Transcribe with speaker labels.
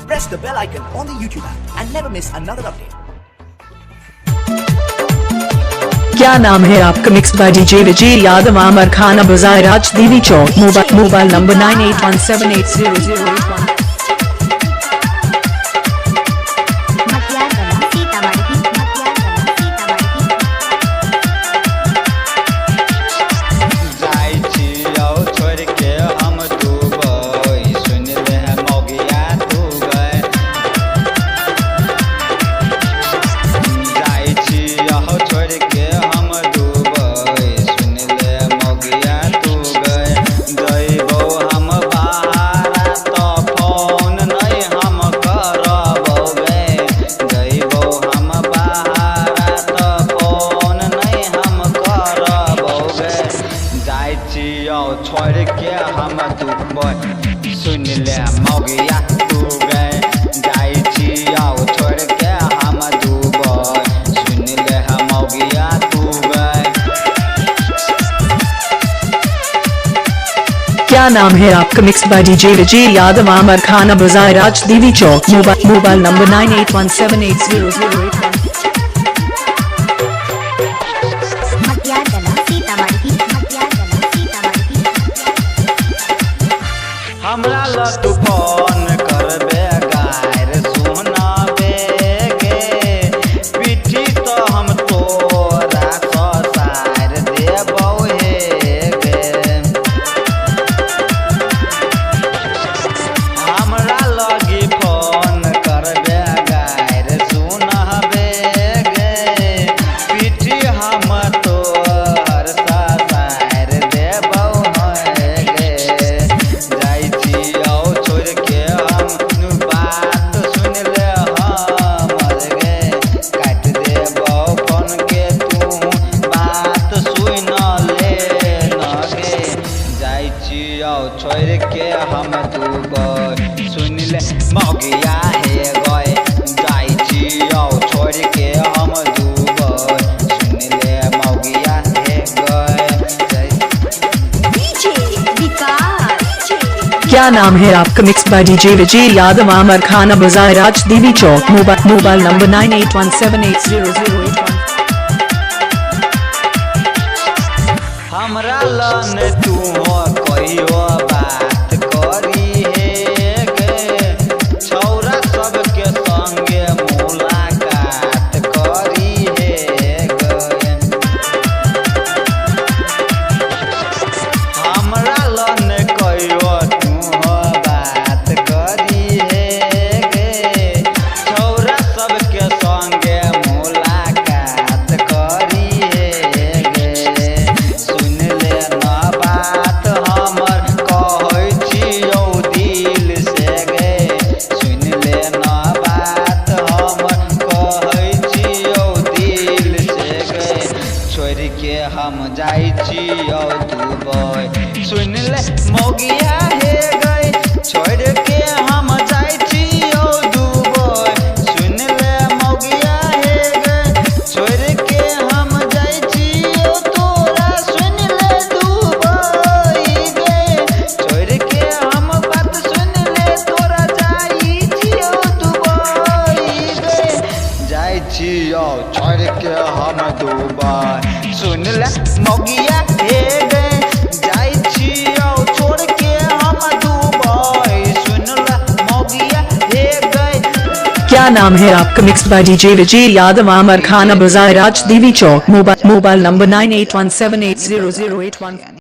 Speaker 1: Press the bell icon on the YouTube app and never miss another update.
Speaker 2: क्या नाम है आपका? Mix by DJ Vijay Yadav, आमर खाना बाजार, राज देवी चौक, मोबाइल नंबर 9817800811।
Speaker 3: छोड़ के हम दुबई सुन ले मौगिया तू गए जाई छिया छोड़ के हम दुबई सुन ले मौगिया तू गए।
Speaker 2: क्या नाम है आपका? Mix by DJ Vijay Yadav, आमर खाना बाजार, राज देवी चौक, मोबाइल नंबर 9817800811।
Speaker 3: हमरा ला तू फोन करबे गायर सुनाबे गे पीठी तो हम तोरा ससार देबौ हे गे। हमरा लगी फोन करबे गायर सुनाबे गे पीठी हम तोर ससार देबौ हे गे। छोड़ के हम दुबई सुन ले मौगिया हे गए जाई छियो छोड़ के हम दुबई सुन ले मौगिया हे गए।
Speaker 2: क्या नाम है आपका? Mix by DJ Vijay Yadav, आमर खाना बाजार, राज देवी चौक, मोबाइल नंबर 9817800811।
Speaker 3: हमरा लन तू कहियो बात करी हे गे छौरा सबके संगे मुलाकात करी हे गे। हमरा लन कहियो तू बात करी हे गे छौरा सबके संगे मुलाकात करी हे गे। छोड़ के हम जाई छियो दुबई सुन ले मौगिया हे गए छोड़ के हम जाई छियो दुबई सुन ले मौगिया हे गए छोड़ के हम जाई छियो तोरा सुन ले दुबई गए छोड़ के हम बात सुन ले तोरा जाई छियो दुबई गए जाई छियो छोड़ के हम दुबई सुन ले मौगिया हे गए जाई छियो छोड़ के हम दुबई सुन ले मौगिया हे गए।
Speaker 2: क्या नाम है आपका? Mix by DJ Vijay Yadav, आमर खाना बाजार, राज देवी चौक, मोबाइल नंबर 9817800811।